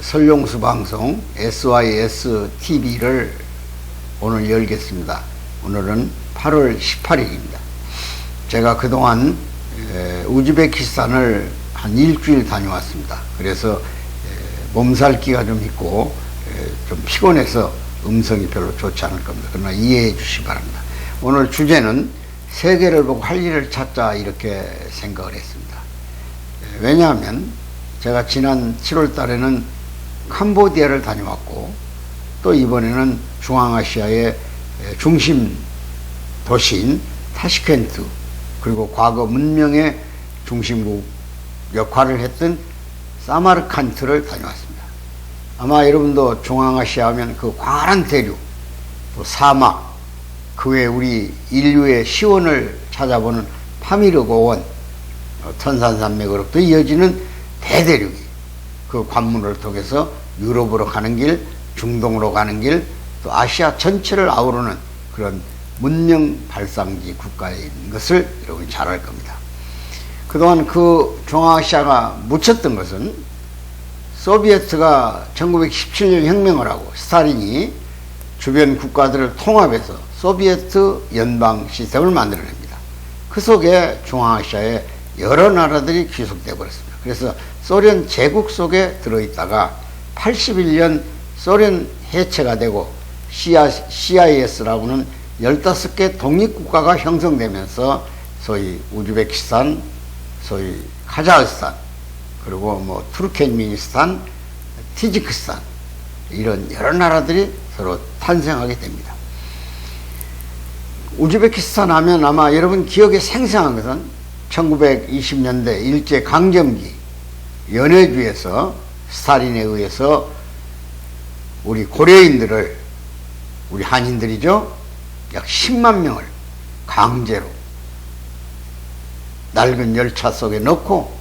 설용수 방송 SYSTV를 오늘 열겠습니다. 오늘은 8월 18일입니다. 제가 그동안 우즈베키스탄을 한 일주일 다녀왔습니다. 그래서 몸살기가 좀 있고 좀 피곤해서 음성이 별로 좋지 않을 겁니다. 그러나 이해해 주시기 바랍니다. 오늘 주제는 세계를 보고 할 일을 찾자, 이렇게 생각을 했습니다. 왜냐하면 제가 지난 7월 달에는 캄보디아를 다녀왔고, 또 이번에는 중앙아시아의 중심 도시인 타시켄트, 그리고 과거 문명의 중심국 역할을 했던 사마르칸트를 다녀왔습니다. 아마 여러분도 중앙아시아 하면 그 광활한 대륙, 또 사막, 그 외에 우리 인류의 시원을 찾아보는 파미르 고원, 천산산맥으로부터 이어지는 대대륙이 그 관문을 통해서 유럽으로 가는 길, 중동으로 가는 길, 또 아시아 전체를 아우르는 그런 문명 발상지 국가인 것을 여러분이 잘 알 겁니다. 그동안 그 중앙아시아가 묻혔던 것은 소비에트가 1917년 혁명을 하고 스탈린이 주변 국가들을 통합해서 소비에트 연방 시스템을 만들어냅니다. 그 속에 중앙아시아의 여러 나라들이 귀속되어 버렸습니다. 그래서 소련 제국 속에 들어있다가 81년 소련 해체가 되고 CIS라고는 15개 독립국가가 형성되면서 소위 우즈베키스탄, 소위 카자흐스탄, 그리고 뭐 투르켄미니스탄, 티지크스탄, 이런 여러 나라들이 서로 탄생하게 됩니다. 우즈베키스탄 하면 아마 여러분 기억에 생생한 것은 1920년대 일제강점기 연해주에서 스탈린에 의해서 우리 고려인들을, 우리 한인들이죠, 약 10만 명을 강제로 낡은 열차 속에 넣고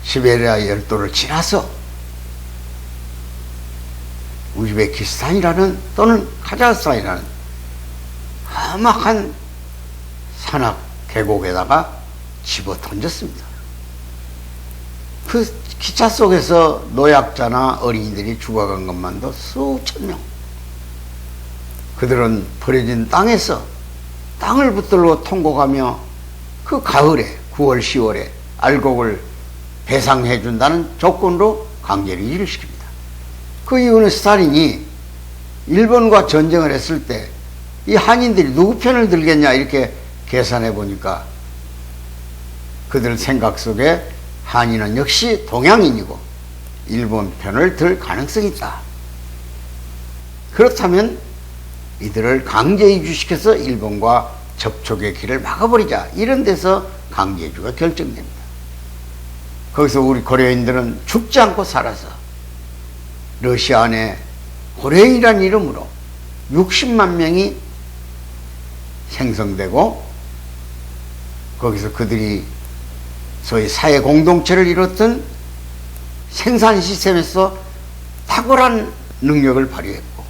시베리아 열도를 지나서 우즈베키스탄이라는 또는 카자흐스탄이라는 험악한 산악 계곡에다가 집어 던졌습니다. 그 기차 속에서 노약자나 어린이들이 죽어간 것만도 수천 명. 그들은 버려진 땅에서 땅을 붙들고 통곡하며 그 가을에 9월 10월에 알곡을 배상해 준다는 조건으로 강제로 일을 시킵니다. 그 이유는 스탈린이 일본과 전쟁을 했을 때 이 한인들이 누구 편을 들겠냐, 이렇게 계산해 보니까 그들 생각 속에 한인은 역시 동양인이고 일본 편을 들 가능성이 있다. 그렇다면 이들을 강제 이주시켜서 일본과 접촉의 길을 막아버리자, 이런 데서 강제 이주가 결정됩니다. 거기서 우리 고려인들은 죽지 않고 살아서 러시아 안에 고려인이라는 이름으로 60만 명이 생성되고, 거기서 그들이 소위 사회 공동체를 이뤘던 생산 시스템에서 탁월한 능력을 발휘했고,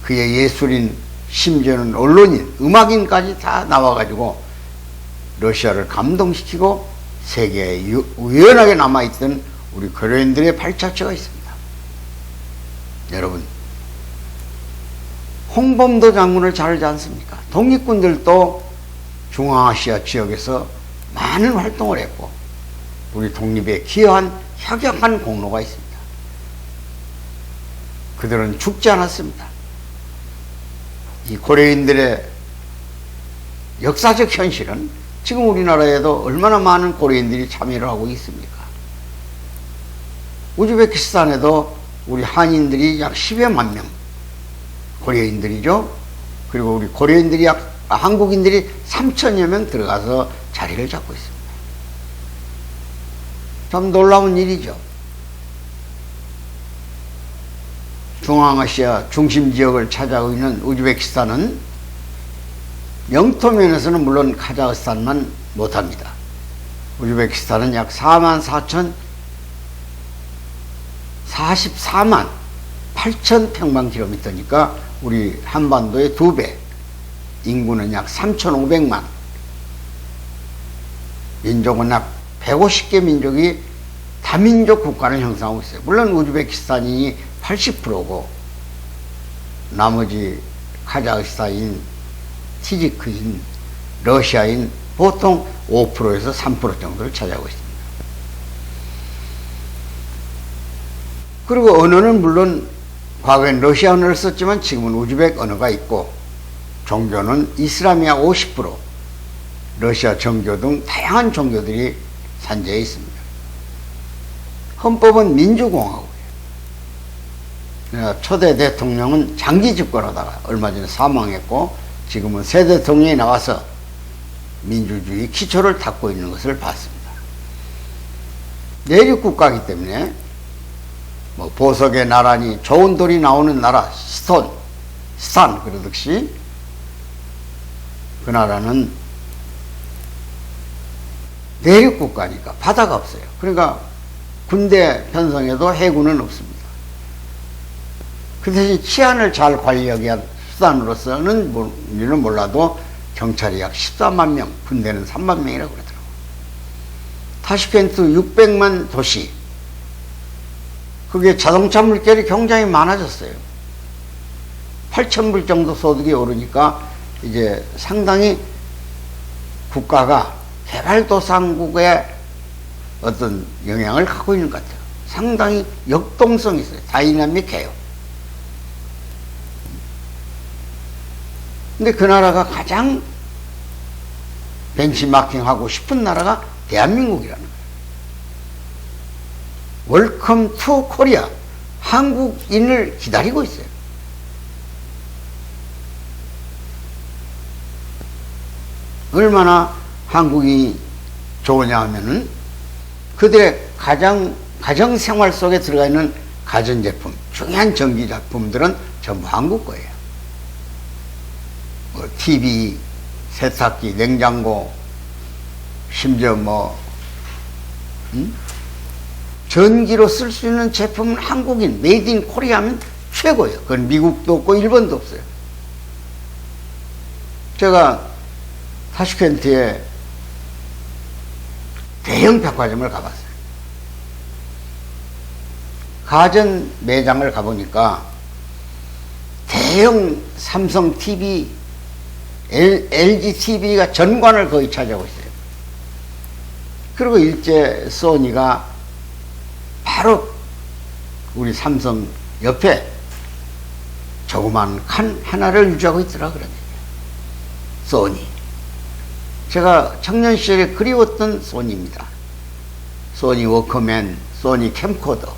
그의 예술인, 심지어는 언론인, 음악인까지 다 나와가지고 러시아를 감동시키고 세계에 유연하게 남아있던 우리 고려인들의 발자취가 있습니다. 여러분, 홍범도 장군을 잘 알지 않습니까? 독립군들도 중앙아시아 지역에서 많은 활동을 했고 우리 독립에 기여한 혁혁한 공로가 있습니다. 그들은 죽지 않았습니다. 이 고려인들의 역사적 현실은 지금 우리나라에도 얼마나 많은 고려인들이 참여를 하고 있습니까? 우즈베키스탄에도 우리 한인들이 약 10여만 명, 고려인들이죠. 그리고 우리 고려인들이 한국인들이 3천여 명 들어가서 자리를 잡고 있습니다. 참 놀라운 일이죠. 중앙아시아 중심 지역을 차지하고 있는 우즈베키스탄은 영토면에서는 물론 카자흐스탄만 못합니다. 우즈베키스탄은 약 44만 8천 평방킬로미터니까 우리 한반도의 2배, 인구는 약 3,500만, 민족은 약 150개 민족이 다민족 국가를 형성하고 있어요. 물론 우즈베키스탄이 80%고 나머지 카자흐스탄인, 티지크인, 러시아인 보통 5%에서 3% 정도를 차지하고 있습니다. 그리고 언어는 물론 과거엔 러시아 언어를 썼지만 지금은 우즈벡 언어가 있고, 종교는 이슬람이야 50%, 러시아 정교 등 다양한 종교들이 산재해 있습니다. 헌법은 민주공화국이에요. 초대 대통령은 장기 집권하다가 얼마 전에 사망했고, 지금은 새 대통령이 나와서 민주주의 기초를 닦고 있는 것을 봤습니다. 내륙 국가이기 때문에 뭐 보석의 나라니 좋은 돌이 나오는 나라, 스탄 그러듯이 그 나라는 내륙 국가니까 바다가 없어요. 그러니까 군대 편성에도 해군은 없습니다. 그 대신 치안을 잘 관리하기 위한 수단으로서는 우리는 몰라도 경찰이 약 14만 명, 군대는 3만 명이라고 그러더라고요. 타슈켄트 600만 도시, 그게 자동차 물결이 굉장히 많아졌어요. 8,000불 정도 소득이 오르니까 이제 상당히 국가가 개발도상국의 어떤 영향을 갖고 있는 것 같아요. 상당히 역동성이 있어요. 다이나믹해요. 근데 그 나라가 가장 벤치마킹하고 싶은 나라가 대한민국이라는 거예요. 웰컴 투 코리아, 한국인을 기다리고 있어요. 얼마나 한국이 좋으냐 하면은 그들의 가정생활 속에 들어가 있는 가전제품, 중요한 전기제품들은 전부 한국 거예요. 뭐 TV, 세탁기, 냉장고, 심지어 전기로 쓸 수 있는 제품은 한국인, 메이드 인 코리아 하면 최고예요. 그건 미국도 없고 일본도 없어요. 제가 타슈켄트에 대형 백화점을 가봤어요. 가전 매장을 가보니까 대형 삼성 TV, LG TV가 전관을 거의 차지하고 있어요. 그리고 일제 소니가 바로 우리 삼성 옆에 조그만 칸 하나를 유지하고 있더라 그러네. 소니. 제가 청년 시절에 그리웠던 소니입니다. 소니 워커맨, 소니 캠코더.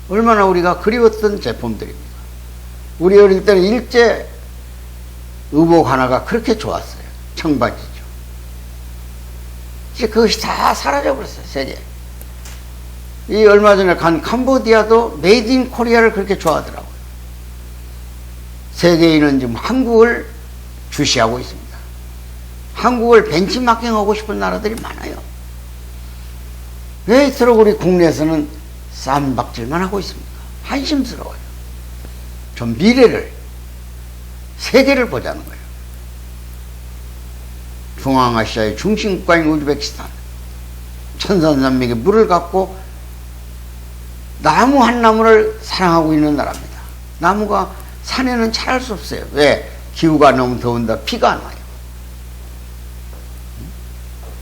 얼마나 우리가 그리웠던 제품들입니다. 우리 어릴 때는 일제 의복 하나가 그렇게 좋았어요. 청바지죠. 이제 그것이 다 사라져버렸어요, 세계. 이 얼마 전에 간 캄보디아도 메이드 인 코리아를 그렇게 좋아하더라고요. 세계인은 지금 한국을 주시하고 있습니다. 한국을 벤치마킹하고 싶은 나라들이 많아요. 왜 이토록 우리 국내에서는 쌈박질만 하고 있습니까? 한심스러워요. 좀 미래를, 세계를 보자는 거예요. 중앙아시아의 중심국가인 우즈베키스탄, 천산산맥에 물을 갖고 나무 한 나무를 사랑하고 있는 나라입니다. 나무가 산에는 자랄 수 없어요. 왜? 기후가 너무 더운다, 비가 안 와요.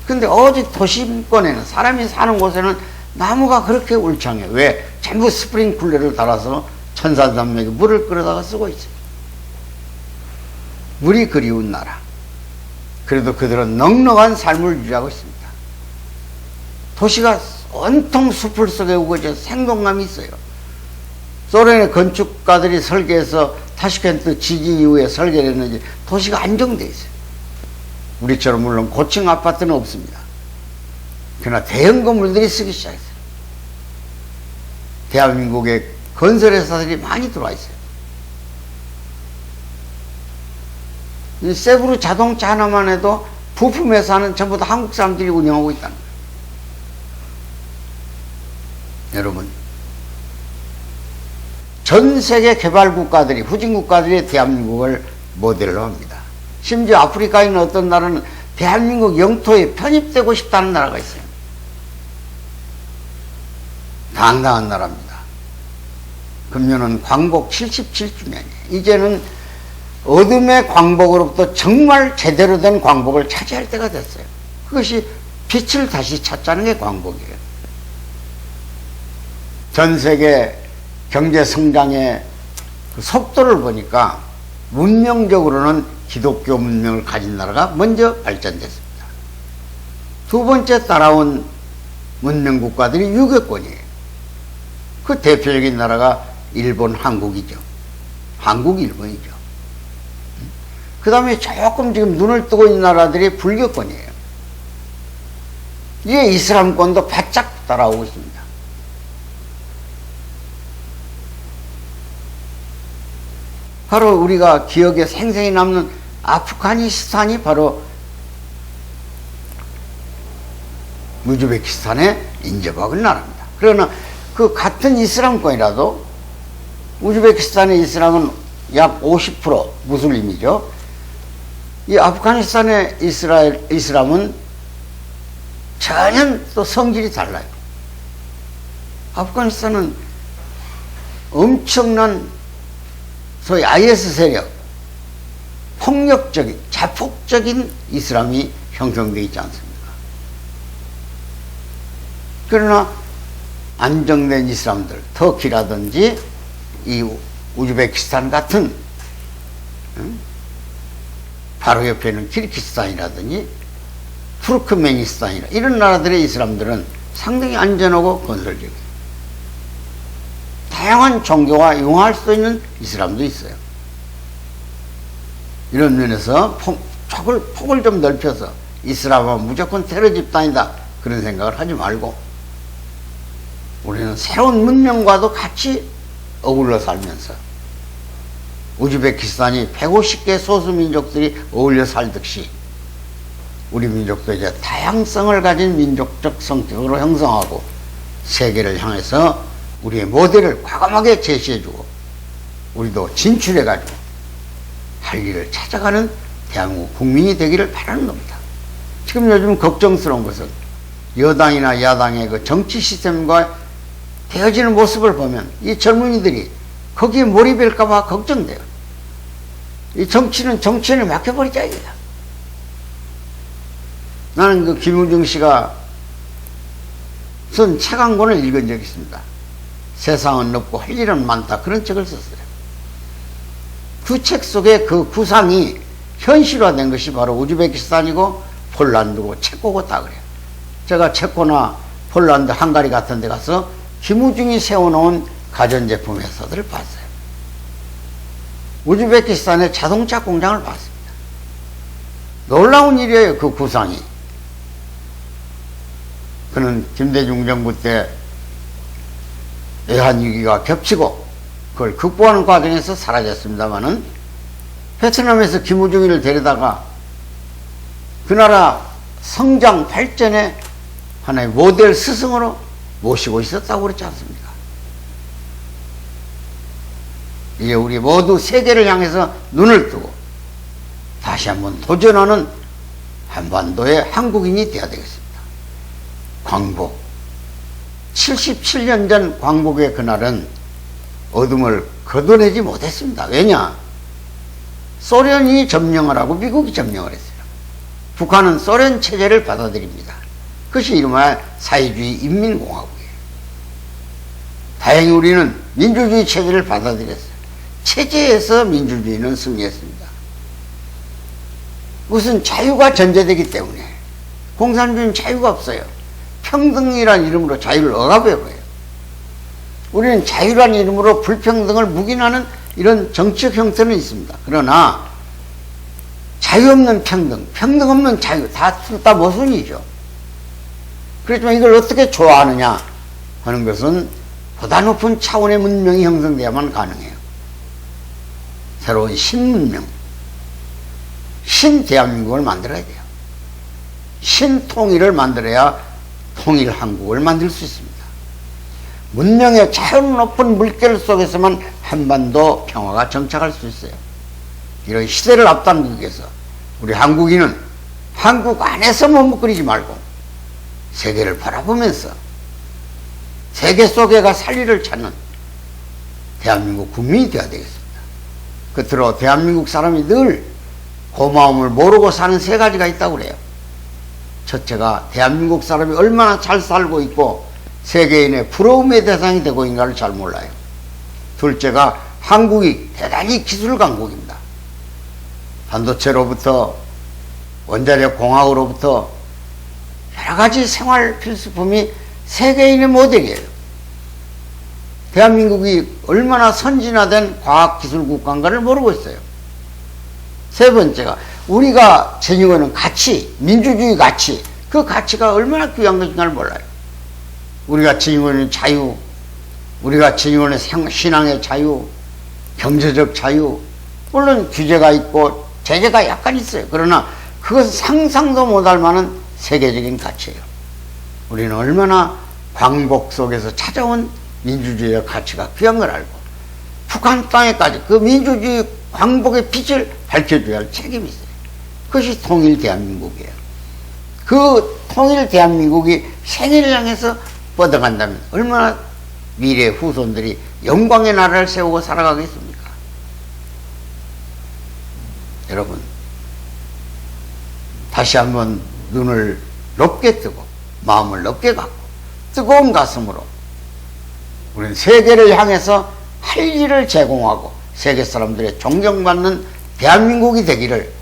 근데 어디 도심권에는, 사람이 사는 곳에는 나무가 그렇게 울창해요. 왜? 전부 스프링쿨러를 달아서 천산산맥에 물을 끌어다가 쓰고 있어요. 물이 그리운 나라. 그래도 그들은 넉넉한 삶을 유지하고 있습니다. 도시가 온통 숲을 속에 우거져 생동감이 있어요. 소련의 건축가들이 설계해서 타슈켄트 지진 이후에 설계를 했는지 도시가 안정되어 있어요. 우리처럼 물론 고층 아파트는 없습니다. 그러나 대형 건물들이 쓰기 시작했어요. 대한민국에 건설회사들이 많이 들어와 있어요. 이 세브르 자동차 하나만 해도 부품회사는 전부 다 한국 사람들이 운영하고 있다는 거예요. 여러분, 전 세계 개발 국가들이, 후진 국가들이 대한민국을 모델로 합니다. 심지어 아프리카에 있는 어떤 나라는 대한민국 영토에 편입되고 싶다는 나라가 있어요. 당당한 나라입니다. 금년은 광복 77주년이에요. 이제는 어둠의 광복으로부터 정말 제대로 된 광복을 차지할 때가 됐어요. 그것이 빛을 다시 찾자는 게 광복이에요. 전 세계 경제 성장의 그 속도를 보니까 문명적으로는 기독교 문명을 가진 나라가 먼저 발전됐습니다. 두 번째 따라온 문명 국가들이 유교권이에요. 그 대표적인 나라가 일본, 한국이죠. 한국, 일본이죠. 그 다음에 조금 지금 눈을 뜨고 있는 나라들이 불교권이에요. 이게 이슬람권도 바짝 따라오고 있습니다. 바로 우리가 기억에 생생히 남는 아프가니스탄이 바로 우즈베키스탄에 인접하는 나라입니다. 그러나 그 같은 이슬람권이라도 우즈베키스탄의 이슬람은 약 50% 무슬림이죠. 이 아프가니스탄의 이슬람은 전혀 또 성질이 달라요. 아프가니스탄은 엄청난 소위 IS 세력, 폭력적인, 자폭적인 이슬람이 형성되어 있지 않습니까? 그러나 안정된 이슬람들, 터키라든지 이 우즈베키스탄 같은 바로 옆에 있는 키르기스탄이라든지 투르크메니스탄이나 이런 나라들의 이슬람들은 상당히 안전하고 건설적이에요. 다양한 종교가 융화할 수 있는 이슬람도 있어요. 이런 면에서 폭을 좀 넓혀서 이슬람은 무조건 테러 집단이다 그런 생각을 하지 말고 우리는 새로운 문명과도 같이 어울러 살면서 우즈베키스탄이 150개 소수민족들이 어울려 살듯이 우리 민족도 이제 다양성을 가진 민족적 성격으로 형성하고 세계를 향해서 우리의 모델을 과감하게 제시해주고 우리도 진출해가지고 할 일을 찾아가는 대한민국 국민이 되기를 바라는 겁니다. 지금 요즘 걱정스러운 것은 여당이나 야당의 그 정치 시스템과 되어지는 모습을 보면 이 젊은이들이 거기에 몰입할까봐 걱정돼요. 이 정치는 정치인을 맡겨버리자 이거야. 나는 그 김우중 씨가 쓴 책 한 권을 읽은 적이 있습니다. 세상은 넓고 할 일은 많다. 그런 책을 썼어요. 그 책 속에 그 구상이 현실화된 것이 바로 우즈베키스탄이고 폴란드고 체코고 다 그래요. 제가 체코나 폴란드, 헝가리 같은 데 가서 김우중이 세워놓은 가전제품 회사들을 봤어요. 우즈베키스탄의 자동차 공장을 봤습니다. 놀라운 일이에요. 그 구상이. 그는 김대중 정부 때 외환위기가 겹치고 그걸 극복하는 과정에서 사라졌습니다마는 베트남에서 김우중이를 데려다가 그 나라 성장 발전의 하나의 모델 스승으로 모시고 있었다고 그렇지 않습니까? 이제 우리 모두 세계를 향해서 눈을 뜨고 다시 한번 도전하는 한반도의 한국인이 되어야 되겠습니다. 광복 77년 전 광복의 그날은 어둠을 걷어내지 못했습니다. 왜냐? 소련이 점령을 하고 미국이 점령을 했어요. 북한은 소련 체제를 받아들입니다. 그것이 이름하여 사회주의 인민공화국이에요. 다행히 우리는 민주주의 체제를 받아들였어요. 체제에서 민주주의는 승리했습니다. 무슨 자유가 전제되기 때문에 공산주의는 자유가 없어요. 평등이라는 이름으로 자유를 억압해버려요. 우리는 자유라는 이름으로 불평등을 묵인하는 이런 정치적 형태는 있습니다. 그러나 자유 없는 평등, 평등 없는 자유 다 모순이죠. 그렇지만 이걸 어떻게 좋아하느냐 하는 것은 보다 높은 차원의 문명이 형성돼야만 가능해요. 새로운 신문명, 신대한민국을 만들어야 돼요. 신통일을 만들어야 통일 한국을 만들 수 있습니다. 문명의 차원 높은 물결 속에서만 한반도 평화가 정착할 수 있어요. 이런 시대를 앞당기기 위해서 우리 한국인은 한국 안에서 머뭇거리지 말고 세계를 바라보면서 세계 속에가 살리를 찾는 대한민국 국민이 되어야 되겠습니다. 끝으로 대한민국 사람이 늘 고마움을 모르고 사는 세 가지가 있다고 그래요. 첫째가 대한민국 사람이 얼마나 잘 살고 있고 세계인의 부러움의 대상이 되고 있는가를 잘 몰라요. 둘째가 한국이 대단히 기술 강국입니다. 반도체로부터 원자력 공학으로부터 여러 가지 생활 필수품이 세계인의 모델이에요. 대한민국이 얼마나 선진화된 과학기술 국가인가를 모르고 있어요. 세 번째가 우리가 지니고 가치, 민주주의 가치, 그 가치가 얼마나 귀한 것인가를 몰라요. 우리가 지니고 있는 자유, 우리가 지니고 있는 신앙의 자유, 경제적 자유, 물론 규제가 있고 제재가 약간 있어요. 그러나 그것은 상상도 못할 만한 세계적인 가치예요. 우리는 얼마나 광복 속에서 찾아온 민주주의의 가치가 귀한 걸 알고 북한 땅에까지 그 민주주의 광복의 빛을 밝혀줘야 할 책임이 있어요. 그것이 통일 대한민국이에요. 그 통일 대한민국이 생일을 향해서 뻗어간다면 얼마나 미래 후손들이 영광의 나라를 세우고 살아가겠습니까? 여러분, 다시 한번 눈을 높게 뜨고 마음을 높게 갖고 뜨거운 가슴으로 우리는 세계를 향해서 할 일을 제공하고 세계 사람들의 존경받는 대한민국이 되기를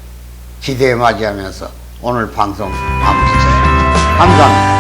기대에 맞이하면서 오늘 방송 마무리 짓습니다. 감사합니다.